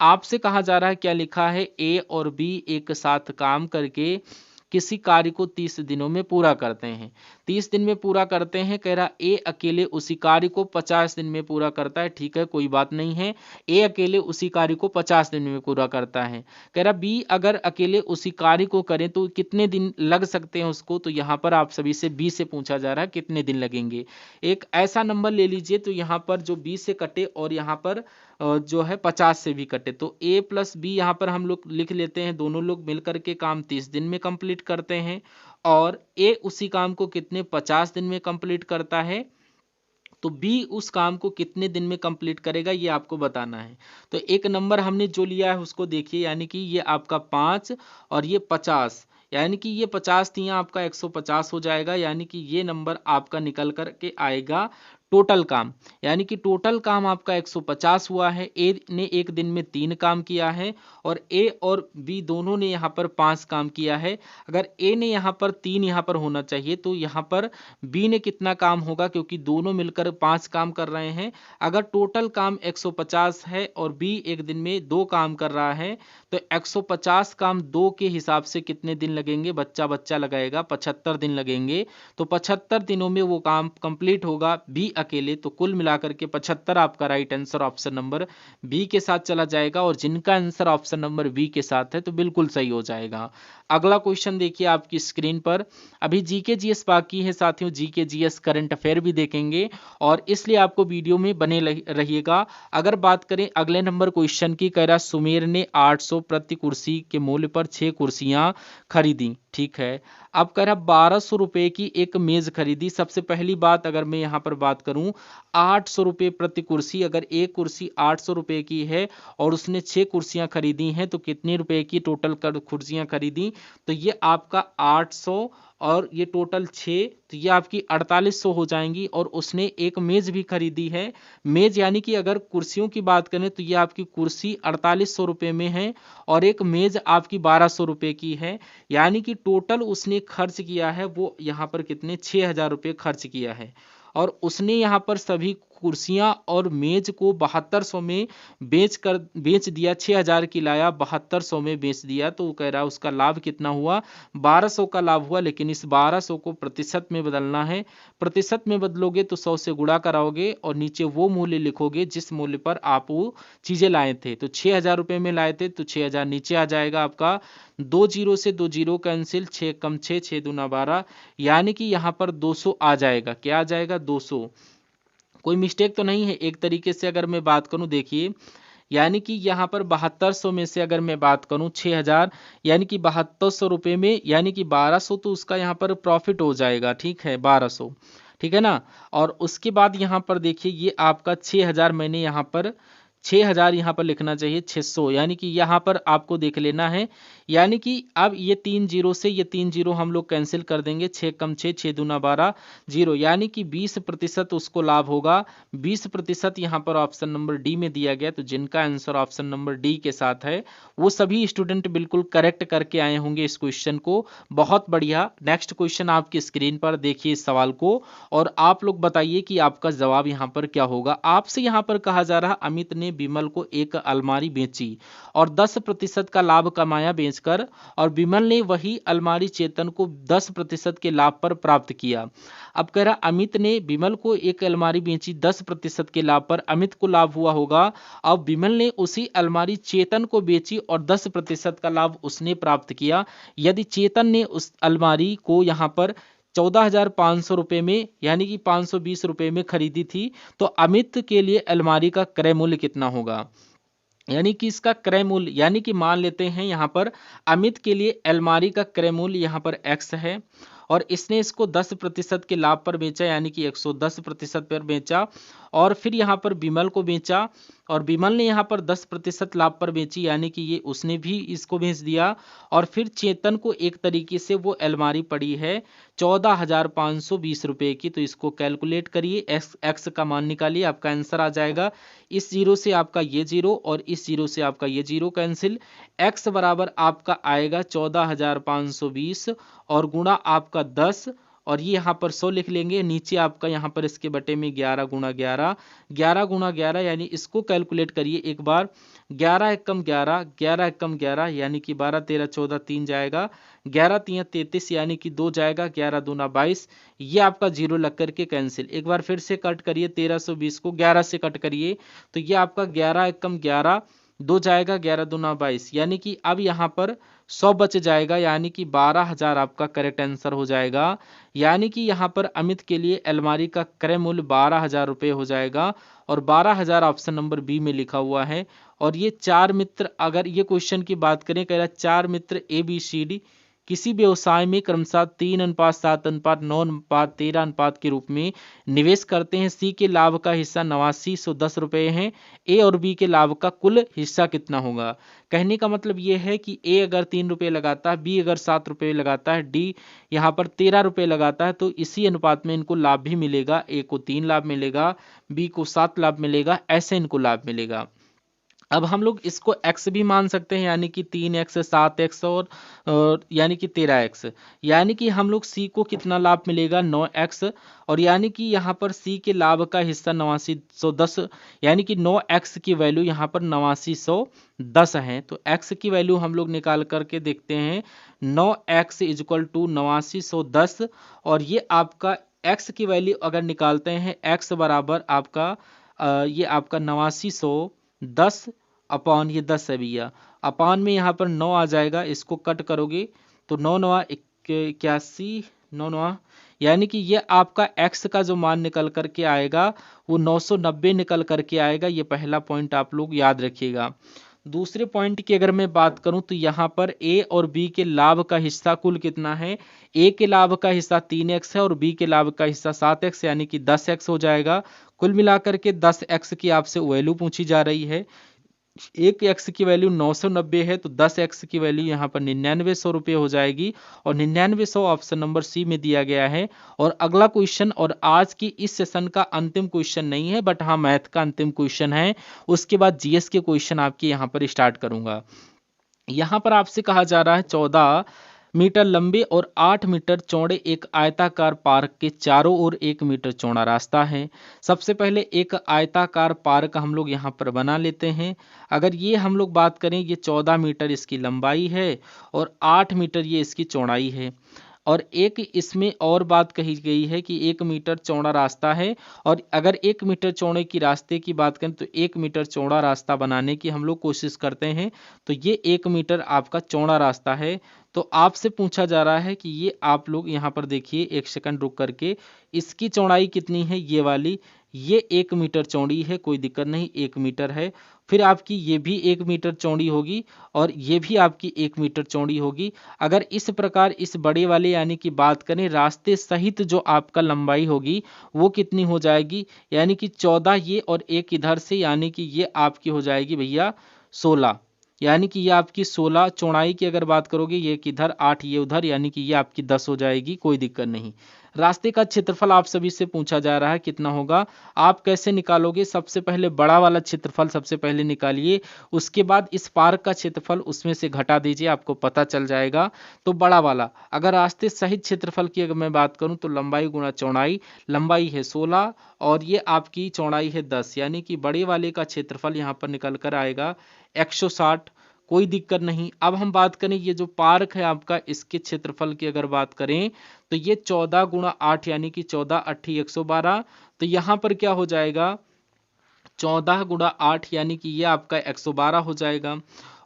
Speaker 1: आपसे कहा जा रहा है, क्या लिखा है, ए और बी एक साथ काम करके किसी कार्य को 30 दिनों में पूरा करते हैं। 30 दिन में पूरा करते हैं। कह रहा ए अकेले उसी कार्य को 50 दिन में पूरा करता है। ठीक है, कोई बात नहीं है, ए अकेले उसी कार्य को 50 दिन में पूरा करता है। कह रहा बी अगर अकेले उसी कार्य को करें तो कितने दिन लग सकते हैं उसको, तो यहाँ पर आप सभी से बी से पूछा जा रहा है कितने दिन लगेंगे। एक ऐसा नंबर ले लीजिए तो यहाँ पर जो बी से कटे और यहाँ पर जो है 50 से भी कटे, तो a प्लस बी यहाँ पर हम लोग लिख लेते हैं। दोनों लोग मिलकर के काम 30 दिन में कंप्लीट करते हैं, और a उसी काम को कितने 50 दिन में कंप्लीट करता है, तो बी उस काम को कितने दिन में कंप्लीट करेगा ये आपको बताना है। तो एक नंबर हमने जो लिया है उसको देखिए, यानी कि ये आपका 5 और ये 50, यानी कि ये 50 तियां आपका 150 हो जाएगा, यानी कि ये नंबर आपका निकल कर के आएगा टोटल काम। यानी कि टोटल काम आपका 150 हुआ है। ए ने एक दिन में 3 काम किया है और ए और बी दोनों ने यहाँ पर 5 काम किया है। अगर ए ने यहाँ पर 3 यहाँ पर होना चाहिए, तो यहाँ पर बी ने कितना काम होगा, क्योंकि दोनों मिलकर 5 काम कर रहे हैं। अगर टोटल काम 150 है और बी एक दिन में 2 काम कर रहा है, तो 150 काम 2 के हिसाब से कितने दिन लगेंगे, बच्चा बच्चा लगाएगा, 75 दिन लगेंगे। तो 75 दिनों में वो काम कंप्लीट होगा बी अकेले। तो कुल मिलाकर के 75 आपका right answer option number B के साथ चला जाएगा, और जिनका आंसर ऑप्शन नंबर बी के साथ है तो बिल्कुल सही हो जाएगा। अगला क्वेश्चन देखिए आपकी स्क्रीन पर। अभी जीके जीएस बाकी है साथियों, जीके जीएस करंट अफेयर भी देखेंगे, और इसलिए आपको वीडियो में बने रहिएगा। अगर बात करें अगले नंबर क्वेश्चन की, कह रहा सुमेर ने 800 प्रति कुर्सी के मूल्य पर 6 कुर्सियां खरीदी। ठीक है, अब कह रहा 1200 रुपए की एक मेज खरीदी। सबसे पहली बात अगर मैं यहाँ पर बात करूं, 800 रुपए प्रति कुर्सी, अगर एक कुर्सी 800 रुपए की है और उसने 6 कुर्सियां खरीदी हैं, तो कितने रुपए की टोटल कुर्सियां खरीदी, तो ये आपका 800 और ये टोटल 6, तो ये आपकी 4800 हो जाएंगी। और उसने एक मेज भी खरीदी है। मेज यानी कि अगर कुर्सियों की बात करें तो ये आपकी कुर्सी 4800 रुपये में है और एक मेज आपकी 1200 रुपये की है। यानी कि टोटल उसने खर्च किया है वो यहाँ पर कितने 6000 रुपये खर्च किया है। और उसने यहाँ पर सभी कुर्सियां और मेज को 7200 में बेच दिया। 6000 की लाया, 7200 में बेच दिया, तो वो कह रहा है उसका लाभ कितना हुआ, 1200 का लाभ हुआ। लेकिन इस 1200 को प्रतिशत में बदलना है। प्रतिशत में बदलोगे तो 100 से गुणा कराओगे और नीचे वो मूल्य लिखोगे जिस मूल्य पर आप वो चीजें लाए थे। तो 6000 रुपये में लाए थे तो 6000 नीचे आ जाएगा आपका, 2 जीरो से 2 जीरो कैंसिल, 6 कम 6, 6 दूना 12, यानी कि यहाँ पर 200 आ जाएगा। क्या आ जाएगा, 200। कोई मिस्टेक तो नहीं है। एक तरीके से अगर मैं बात करूं, देखिए यानी कि यहाँ पर 7200 में से अगर मैं बात करूं 6000, यानी कि 7200 रुपये में, यानी कि 1200 तो उसका यहाँ पर प्रॉफिट हो जाएगा। ठीक है, 1200, ठीक है ना। और उसके बाद यहाँ पर देखिए ये आपका 6000, मैंने यहाँ पर 6000 यहाँ पर लिखना चाहिए 600, यानी कि यहाँ पर आपको देख लेना है। यानी कि अब ये 3 जीरो से ये 3 जीरो हम लोग कैंसिल कर देंगे, 6 कम 6, 6 दूना 12, जीरो, यानी कि 20% उसको लाभ होगा। 20% यहाँ पर ऑप्शन नंबर डी में दिया गया। तो जिनका आंसर ऑप्शन नंबर डी के साथ है वो सभी स्टूडेंट बिल्कुल करेक्ट करके आए होंगे इस क्वेश्चन को। बहुत बढ़िया। नेक्स्ट क्वेश्चन आपकी स्क्रीन पर देखिए इस सवाल को, और आप लोग बताइए कि आपका जवाब यहाँ पर क्या होगा। आपसे यहाँ पर कहा जा रहा, अमित ने विमल को एक अलमारी बेची और 10% का लाभ कमाया बेचकर, और विमल ने वही अलमारी चेतन को 10% के लाभ पर प्राप्त किया। अब कह रहा अमित ने विमल को एक अलमारी बेची 10% के लाभ पर, अमित को लाभ हुआ होगा। अब विमल ने उसी अलमारी चेतन को बेची और 10% का लाभ उसने प्राप्त किया। यदि चेतन ने उस अलमारी को यहाँ पर 14,500 रुपये में, यानी कि 520 रुपये में खरीदी थी, तो अमित के लिए अलमारी का क्रय मूल्य कितना होगा। यानी कि इसका क्रय मूल्य, यानी कि मान लेते हैं यहाँ पर अमित के लिए अलमारी का क्रय मूल्य यहाँ पर x है, और इसने इसको 10% के लाभ पर बेचा, यानी कि 110% पर बेचा। और फिर यहाँ पर विमल को बेचा और विमल ने यहाँ पर 10% लाभ पर बेची, यानी कि ये उसने भी इसको बेच दिया। और फिर चेतन को एक तरीके से वो अलमारी पड़ी है 14,520 रुपये की। तो इसको कैलकुलेट करिए, एक्स का मान निकालिए, आपका आंसर आ जाएगा। इस जीरो से आपका ये जीरो और इस जीरो से आपका ये जीरो कैंसिल, एक्स बराबर आपका आएगा 14,520 और गुणा आपका 10, और ये यहाँ पर 100 लिख लेंगे। नीचे आपका यहाँ पर इसके बटे में 11 गुणा 11, 11 गुणा 11, यानी इसको कैलकुलेट करिए एक बार। 11 एकम 11, 11 एकम 11, यानी कि 12 13 14 3 जाएगा, 11 3 33, यानी कि 2 जाएगा, 11 दूना 22, ये आपका जीरो लग करके कैंसिल। एक बार फिर से कट करिए, 1320 को 11 से कट करिए, तो ये आपका 11 एकम 11, 2 जाएगा, 11 दूना 22, यानी कि अब यहाँ पर 100 बच जाएगा, यानी कि 12,000 आपका करेक्ट आंसर हो जाएगा। यानी कि यहाँ पर अमित के लिए अलमारी का क्रय मूल्य 12,000 रुपये हो जाएगा, और 12,000 ऑप्शन नंबर बी में लिखा हुआ है। और ये 4 मित्र, अगर ये क्वेश्चन की बात करें, कह रहा 4 मित्र ABCD किसी व्यवसाय में क्रमशः 3:7:9:13 के रूप में निवेश करते हैं। सी के लाभ का हिस्सा 8910 रुपये है। ए और बी के लाभ का कुल हिस्सा कितना होगा? कहने का मतलब ये है कि ए अगर 3 रुपये लगाता है, बी अगर 7 रुपये लगाता है, डी यहाँ पर 13 रुपये लगाता है, तो इसी अनुपात में इनको लाभ भी मिलेगा। ए को 3 लाभ मिलेगा, बी को 7 लाभ मिलेगा, ऐसे इनको लाभ मिलेगा। अब हम लोग इसको x भी मान सकते हैं, यानी कि 3x 7x और यानी कि 13x, यानी कि हम लोग c को कितना लाभ मिलेगा 9x, और यानी कि यहाँ पर c के लाभ का हिस्सा 8910, यानी कि 9x की वैल्यू यहाँ पर 8910 है। तो x की वैल्यू हम लोग निकाल करके देखते हैं, 9x इक्वल टू 8910, और ये आपका x की वैल्यू अगर निकालते हैं, x बराबर आपका ये आपका 8910 अपॉन ये 10 है भैया, अपॉन में यहाँ पर 9 आ जाएगा, इसको कट करोगे तो 9×9 = 81, 9×9 यानी कि ये आपका x का जो मान निकल करके आएगा वो 990 निकल करके आएगा। ये पहला पॉइंट आप लोग याद रखिएगा। दूसरे पॉइंट की अगर मैं बात करूं तो यहाँ पर ए और बी के लाभ का हिस्सा कुल कितना है? ए के लाभ का हिस्सा 3x है और बी के लाभ का हिस्सा 7x, यानी कि 10x हो जाएगा। कुल मिलाकर के 10x की आपसे वैल्यू पूछी जा रही है। एक x की वैल्यू 990 है, तो 10x की वैल्यू यहाँ पर 9900 रुपये हो जाएगी, और 9900 ऑप्शन नंबर सी में दिया गया है। और अगला क्वेश्चन, और आज की इस सेशन का अंतिम क्वेश्चन नहीं है, बट हाँ मैथ का अंतिम क्वेश्चन है, उसके बाद जीएस के क्वेश्चन आपके यहाँ पर स्टार्ट करूंगा। यहाँ पर आपसे कहा जा रहा है 14 मीटर लंबे और 8 मीटर चौड़े एक आयताकार पार्क के चारों ओर 1 मीटर चौड़ा रास्ता है। सबसे पहले एक आयताकार पार्क हम लोग यहाँ पर बना लेते हैं। अगर ये हम लोग बात करें, ये 14 मीटर इसकी लंबाई है और 8 मीटर ये इसकी चौड़ाई है, और एक इसमें और बात कही गई है कि 1 मीटर चौड़ा रास्ता है, और अगर 1 मीटर चौड़े की रास्ते की बात करें तो 1 मीटर चौड़ा रास्ता बनाने की हम लोग कोशिश करते हैं, तो ये 1 मीटर आपका चौड़ा रास्ता है। तो आपसे पूछा जा रहा है कि ये आप लोग यहाँ पर देखिए, 1 सेकंड रुक करके, इसकी चौड़ाई कितनी है? ये वाली, ये 1 मीटर चौड़ी है, कोई दिक्कत नहीं, 1 मीटर है। फिर आपकी ये भी 1 मीटर चौड़ी होगी, और ये भी आपकी 1 मीटर चौड़ी होगी। अगर इस प्रकार इस बड़े वाले यानी कि बात करें रास्ते सहित जो आपका लंबाई होगी वो कितनी हो जाएगी? यानी कि 14 ये और 1 इधर से, यानी कि ये आपकी हो जाएगी भैया 16, यानी कि ये आपकी 16 चौड़ाई की अगर बात करोगे, ये किधर 8 ये उधर, यानी कि ये आपकी 10 हो जाएगी, कोई दिक्कत नहीं। रास्ते का क्षेत्रफल आप सभी से पूछा जा रहा है कितना होगा, आप कैसे निकालोगे? सबसे पहले बड़ा वाला क्षेत्रफल सबसे पहले निकालिए, उसके बाद इस पार्क का क्षेत्रफल उसमें से घटा दीजिए, आपको पता चल जाएगा। तो बड़ा वाला, अगर रास्ते सहित क्षेत्रफल की अगर मैं बात करूं तो लंबाई गुणा चौड़ाई, लंबाई है 16 और ये आपकी चौड़ाई है 10, यानी कि बड़े वाले का क्षेत्रफल यहाँ पर निकल कर आएगा 160, कोई दिक्कत नहीं। अब हम बात करें ये जो पार्क है आपका, इसके क्षेत्रफल की अगर बात करें तो ये 14×8 यानी कि 14×8 112, तो यहाँ पर क्या हो जाएगा 14×8 यानी कि ये आपका 112 हो जाएगा।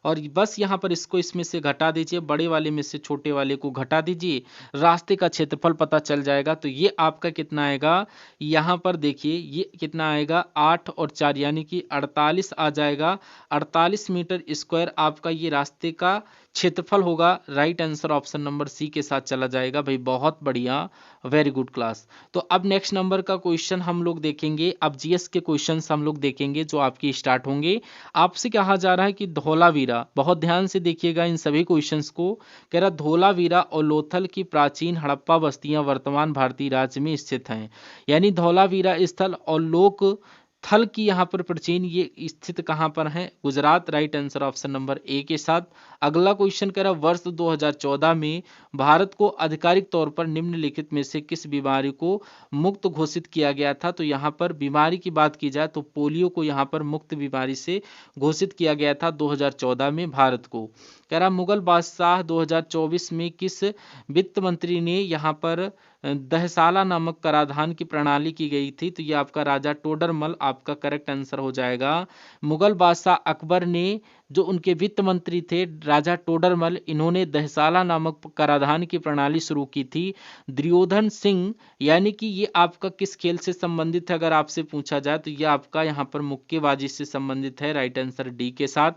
Speaker 1: और बस यहाँ पर इसको इसमें से घटा दीजिए, बड़े वाले में से छोटे वाले को घटा दीजिए, रास्ते का क्षेत्रफल पता चल जाएगा। तो ये आपका कितना आएगा, यहाँ पर देखिए ये कितना आएगा 8 और 4 यानी कि 48 आ जाएगा। 48 मीटर स्क्वायर आपका ये रास्ते का क्षेत्रफल होगा। Right answer option number C के साथ चला जाएगा भाई, बहुत बढ़िया, वेरी गुड क्लास। तो अब नेक्स्ट नंबर का क्वेश्चन हम लोग देखेंगे। अब जीएस के क्वेश्चंस हम लोग देखेंगे जो आपकी स्टार्ट होंगे। आपसे कहा जा रहा है कि धौलावीरा, बहुत ध्यान से देखिएगा इन सभी क्वेश्चंस को, कह रहा धौलावीरा और लोथल की प्राचीन हड़प्पा बस्तियां वर्तमान भारतीय राज्य में स्थित हैं, यानी धौलावीरा स्थल और लोक थल की यहाँ पर प्राचीन ये स्थित कहाँ पर है? Gujarat. Right answer option number A के साथ। अगला क्वेश्चन कह रहा वर्ष 2014 में भारत को आधिकारिक तौर पर निम्नलिखित में से किस बीमारी को मुक्त घोषित किया गया था? तो यहाँ पर बीमारी की बात की जाए तो पोलियो को यहाँ पर मुक्त बीमारी से घोषित किया गया था 2014 में भारत को। कह रहा मुगल बादशाह 2024 में किस वित्त मंत्री ने यहाँ पर दहसाला नामक कराधान की प्रणाली की गई थी? तो ये आपका राजा टोडरमल आपका करेक्ट आंसर हो जाएगा। मुगल बादशाह अकबर ने, जो उनके वित्त मंत्री थे राजा टोडरमल, इन्होंने दहसाला नामक कराधान की प्रणाली शुरू की थी। दुर्योधन सिंह, यानी कि ये आपका किस खेल से संबंधित है अगर आपसे पूछा जाए तो ये आपका यहाँ पर मुक्केबाजी से संबंधित है। राइट आंसर डी के साथ।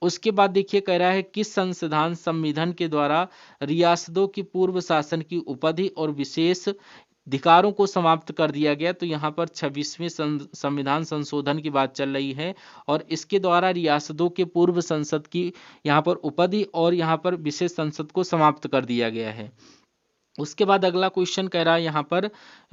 Speaker 1: उसके बाद देखिए कह रहा है किस संविधान संविधान के द्वारा रियासतों की पूर्व शासन की उपाधि और विशेष अधिकारों को समाप्त कर दिया गया। तो यहाँ पर 26वें संविधान संशोधन की बात चल रही है और इसके द्वारा रियासतों के पूर्व संसद की यहाँ पर उपाधि और यहाँ पर विशेष संसद को समाप्त कर दिया गया है। उसके बाद अगला क्वेश्चन कह रहा है यहाँ पर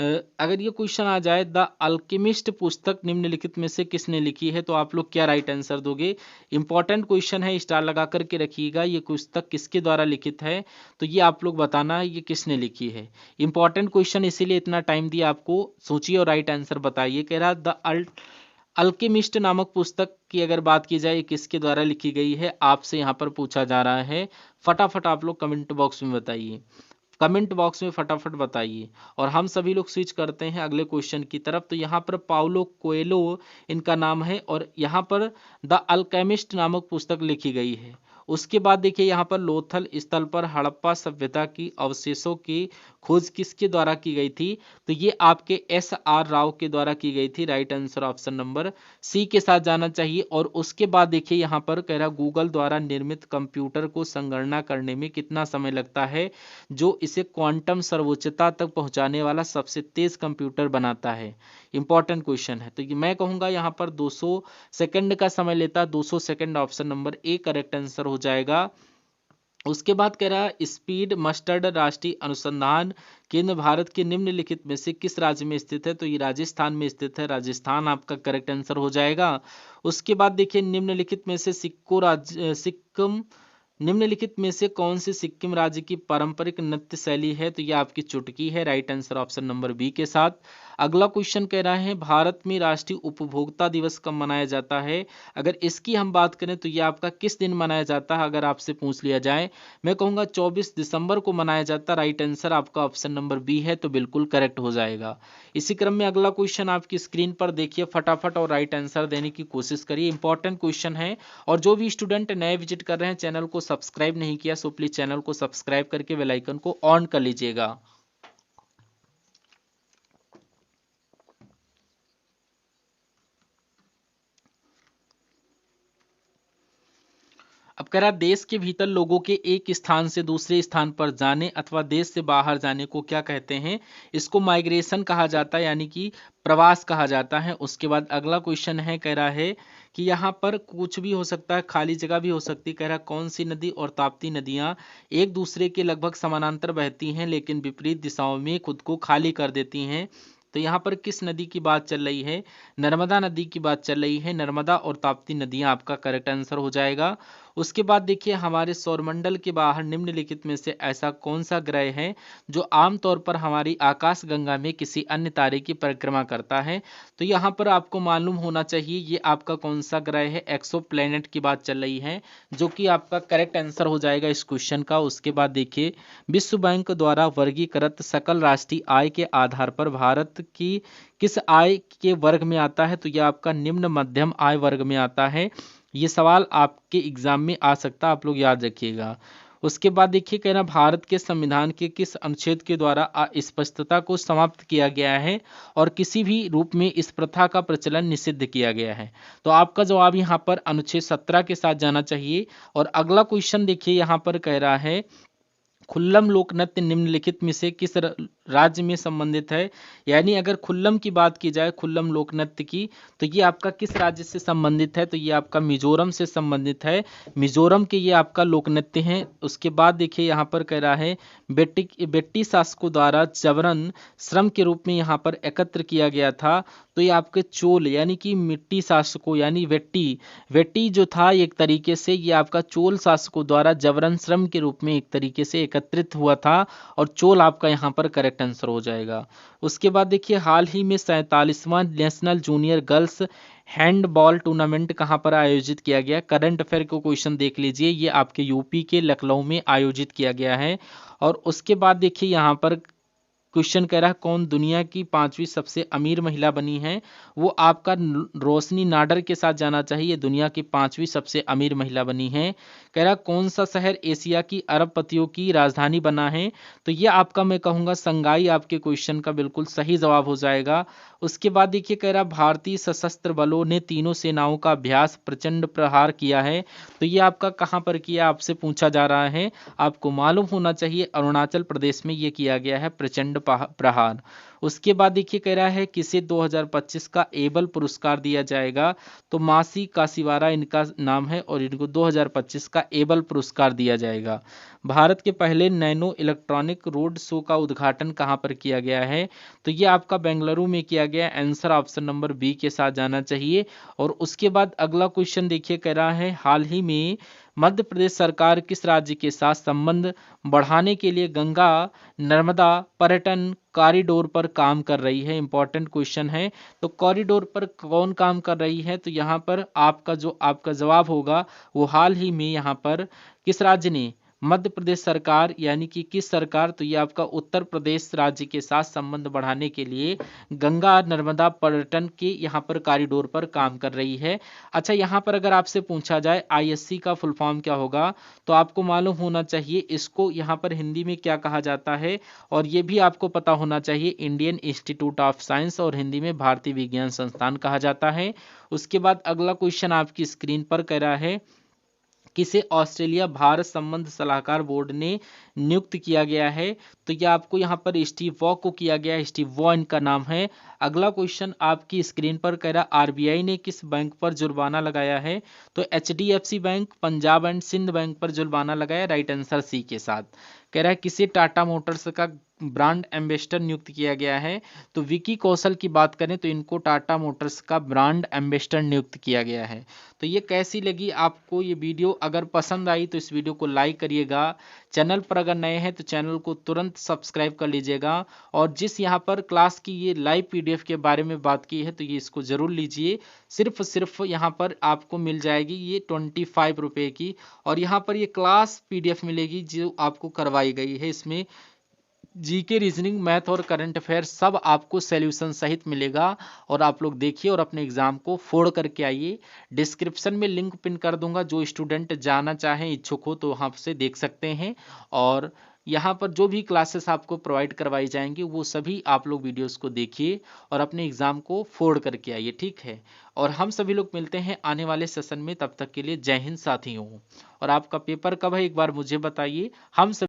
Speaker 1: अगर ये क्वेश्चन आ जाए द अल्केमिस्ट पुस्तक निम्नलिखित में से किसने लिखी है, तो आप लोग क्या राइट आंसर दोगे। इंपॉर्टेंट क्वेश्चन है, स्टार लगा करके रखिएगा। ये पुस्तक किसके द्वारा लिखित है, तो ये आप लोग बताना है ये किसने लिखी है। इंपॉर्टेंट क्वेश्चन इसीलिए इतना टाइम दिया आपको, सोचिए और राइट आंसर बताइए। कह रहा द अल्केमिस्ट नामक पुस्तक की अगर बात की जाए किसके द्वारा लिखी गई है, आपसे यहाँ पर पूछा जा रहा है। फटाफट आप लोग कमेंट बॉक्स में बताइए, कमेंट बॉक्स में फटाफट बताइए। और हम सभी लोग स्विच करते हैं अगले क्वेश्चन की तरफ। तो यहाँ पर पाउलो कोएलो इनका नाम है और यहाँ पर द अल्केमिस्ट नामक पुस्तक लिखी गई है। उसके बाद देखिए यहाँ पर लोथल स्थल पर हड़प्पा सभ्यता की अवशेषों की खोज किसके द्वारा की गई थी, तो ये आपके SR राव के द्वारा की गई थी। Right answer option number C के साथ जाना चाहिए। और उसके बाद देखिए यहाँ पर कह रहा गूगल द्वारा निर्मित कंप्यूटर को संगणना करने में कितना समय लगता है, जो इसे क्वांटम सर्वोच्चता तक पहुंचाने वाला सबसे तेज कंप्यूटर बनाता है। इंपॉर्टेंट क्वेश्चन है, तो ये मैं कहूंगा यहाँ पर 200 सेकंड का समय लेता है। 200 second option number A correct answer हो जाएगा। उसके बाद कह रहा है स्पीड मस्टर्ड राष्ट्रीय अनुसंधान केंद्र भारत के निम्नलिखित में से किस राज्य में स्थित है, तो ये राजस्थान में स्थित है। राजस्थान आपका करेक्ट आंसर हो जाएगा। उसके बाद देखिए निम्नलिखित में से सिक्किम निम्नलिखित में से कौन सी सिक्किम राज्य की पारंपरिक नृत्य शैली है, तो ये आपकी चुटकी है। Right answer option number B के साथ। अगला क्वेश्चन कह रहा है भारत में राष्ट्रीय उपभोक्ता दिवस कब मनाया जाता है, अगर इसकी हम बात करें तो ये आपका किस दिन मनाया जाता है, अगर आपसे पूछ लिया जाए। मैं कहूँगा 24 दिसंबर को मनाया जाता है। राइट आंसर आपका ऑप्शन नंबर बी है, तो बिल्कुल करेक्ट हो जाएगा। इसी क्रम में अगला क्वेश्चन आपकी स्क्रीन पर देखिए, फटाफट और राइट आंसर देने की कोशिश करिए। इंपॉर्टेंट क्वेश्चन है और जो भी स्टूडेंट नए विजिट कर रहे हैं चैनल को सब्सक्राइब नहीं किया, सो प्लीज चैनल को सब्सक्राइब करके बेल आइकन को ऑन कर लीजिएगा। अब कह रहा देश के भीतर लोगों के एक स्थान से दूसरे स्थान पर जाने अथवा देश से बाहर जाने को क्या कहते हैं, इसको माइग्रेशन कहा जाता है, यानी कि प्रवास कहा जाता है। उसके बाद अगला क्वेश्चन है, कह रहा है कि यहाँ पर कुछ भी हो सकता है, खाली जगह भी हो सकती है। कह रहा कौन सी नदी और ताप्ती नदियाँ एक दूसरे के लगभग समानांतर बहती हैं लेकिन विपरीत दिशाओं में खुद को खाली कर देती हैं, तो यहाँ पर किस नदी की बात चल रही है, नर्मदा नदी की बात चल रही है। नर्मदा और ताप्ती नदियाँ आपका करेक्ट आंसर हो जाएगा। उसके बाद देखिए हमारे सौरमंडल के बाहर निम्नलिखित में से ऐसा कौन सा ग्रह है जो आमतौर पर हमारी आकाश गंगा में किसी अन्य तारे की परिक्रमा करता है, तो यहाँ पर आपको मालूम होना चाहिए ये आपका कौन सा ग्रह है। एक्सोप्लैनेट की बात चल रही है, जो कि आपका करेक्ट आंसर हो जाएगा इस क्वेश्चन का। उसके बाद देखिए विश्व बैंक द्वारा वर्गीकृत सकल राष्ट्रीय आय के आधार पर भारत की किस आय के वर्ग में आता है, तो यह आपका निम्न मध्यम आय वर्ग में आता है। ये सवाल आपके एग्जाम में आ सकता है, आप लोग याद रखिएगा। उसके बाद देखिए कहना भारत के संविधान के किस अनुच्छेद के द्वारा अस्पष्टता को समाप्त किया गया है और किसी भी रूप में इस प्रथा का प्रचलन निषिद्ध किया गया है, तो आपका जवाब यहाँ पर अनुच्छेद 17 के साथ जाना चाहिए। और अगला क्वेश्चन देखिए यहाँ पर कह रहा है खुल्लम लोक नृत्य निम्नलिखित में से किस राज्य में संबंधित है, यानी अगर खुल्लम की बात की जाए खुल्लम लोक नृत्य की, तो ये आपका किस राज्य से संबंधित है, तो ये आपका मिजोरम से संबंधित है। मिजोरम के ये आपका लोक नृत्य है। उसके बाद देखिए यहाँ पर कह रहा है बेट्टी शासकों द्वारा जबरन श्रम के रूप में यहाँ पर एकत्र किया गया था, तो ये आपके चोल यानी कि मिट्टी शासकों यानी वेट्टी जो था एक तरीके से ये आपका चोल शासकों द्वारा जबरन श्रम के रूप में एक तरीके से एकत्रित हुआ था, और चोल आपका यहाँ पर करेक्ट आंसर हो जाएगा। उसके बाद देखिए हाल ही में 47वां national junior girls handball tournament कहाँ पर आयोजित किया गया, करंट अफेयर को क्वेश्चन देख लीजिए, ये आपके यूपी के लखनऊ में आयोजित किया गया है। और उसके बाद देखिए यहाँ पर क्वेश्चन कह रहा है कौन दुनिया की 5वीं सबसे अमीर महिला बनी है, वो आपका रोशनी नाडर के साथ जाना चाहिए, दुनिया की 5वीं सबसे अमीर महिला बनी है। कह रहा कौन सा शहर एशिया की अरबपतियों की राजधानी बना है, तो ये आपका मैं कहूँगा संगाई आपके क्वेश्चन का बिल्कुल सही जवाब हो जाएगा। उसके बाद देखिए कह रहा भारतीय सशस्त्र बलों ने तीनों सेनाओं का अभ्यास प्रचंड प्रहार किया है, तो ये आपका कहाँ पर किया आपसे पूछा जा रहा है, आपको मालूम होना चाहिए अरुणाचल प्रदेश में ये किया गया है प्रचंड प्रहार। उसके बाद देखिए कह रहा है किसे 2025 का एबल पुरस्कार दिया जाएगा, तो मासी कासीवारा इनका नाम है और इनको 2025 का एबल पुरस्कार दिया जाएगा। भारत के पहले नैनो इलेक्ट्रॉनिक रोड शो का उद्घाटन कहाँ पर किया गया है, तो ये आपका बेंगलुरु में किया गया। आंसर ऑप्शन नंबर बी के साथ जाना चाहिए। और उसके बाद अगला क्वेश्चन देखिए कह रहा है हाल ही में मध्य प्रदेश सरकार किस राज्य के साथ संबंध बढ़ाने के लिए गंगा नर्मदा पर्यटन कॉरिडोर पर काम कर रही है। इंपॉर्टेंट क्वेश्चन है, तो कॉरिडोर पर कौन काम कर रही है, तो यहाँ पर आपका जवाब होगा वो हाल ही में यहाँ पर किस राज्य ने, मध्य प्रदेश सरकार यानी कि किस सरकार, तो ये आपका उत्तर प्रदेश राज्य के साथ संबंध बढ़ाने के लिए गंगा नर्मदा पर्यटन के यहाँ पर कॉरिडोर पर काम कर रही है। अच्छा, यहाँ पर अगर आपसे पूछा जाए आईएससी का फुल फॉर्म क्या होगा, तो आपको मालूम होना चाहिए इसको यहाँ पर हिंदी में क्या कहा जाता है, और ये भी आपको पता होना चाहिए इंडियन इंस्टीट्यूट ऑफ साइंस और हिंदी में भारतीय विज्ञान संस्थान कहा जाता है। उसके बाद अगला क्वेश्चन आपकी स्क्रीन पर कह रहा है किसे ऑस्ट्रेलिया भारत संबंध सलाहकार बोर्ड ने नियुक्त किया गया है, तो यह आपको यहाँ पर स्टीव वॉ को किया गया है, स्टीव वॉ इनका नाम है। अगला क्वेश्चन आपकी स्क्रीन पर कह रहा आरबीआई ने किस बैंक पर जुर्माना लगाया है, तो HDFC Bank, Punjab and Sind Bank पर जुर्माना लगाया। राइट आंसर सी के साथ। कह रहा है किसे टाटा मोटर्स का ब्रांड एम्बेसडर नियुक्त किया गया है, तो विकी कौशल की बात करें तो इनको टाटा मोटर्स का ब्रांड एम्बेसडर नियुक्त किया गया है। तो ये कैसी लगी आपको ये वीडियो, अगर पसंद आई तो इस वीडियो को लाइक करिएगा, चैनल पर अगर नए हैं तो चैनल को तुरंत सब्सक्राइब कर लीजिएगा, और जिस यहाँ पर क्लास की ये लाइव पीडीएफ के बारे में बात की है तो ये इसको जरूर लीजिए। सिर्फ यहाँ पर आपको मिल जाएगी ये 25 रुपये की, और यहाँ पर ये क्लास पीडीएफ मिलेगी जो आपको करवाई गई है। इसमें जीके, रीजनिंग, मैथ और करंट अफेयर सब आपको सॉल्यूशन सहित मिलेगा, और आप लोग देखिए और अपने एग्जाम को फोड़ करके आइए। डिस्क्रिप्शन में लिंक पिन कर दूंगा, जो स्टूडेंट जाना चाहें इच्छुक हो तो वहाँ से देख सकते हैं, और यहाँ पर जो भी क्लासेस आपको प्रोवाइड करवाई जाएंगी वो सभी आप लोग वीडियोस को देखिए और अपने एग्जाम को फोड़ करके आइए, ठीक है। और हम सभी लोग मिलते हैं आने वाले सेशन में, तब तक के लिए जय हिंद साथियों। और आपका पेपर कब है एक बार मुझे बताइए। हम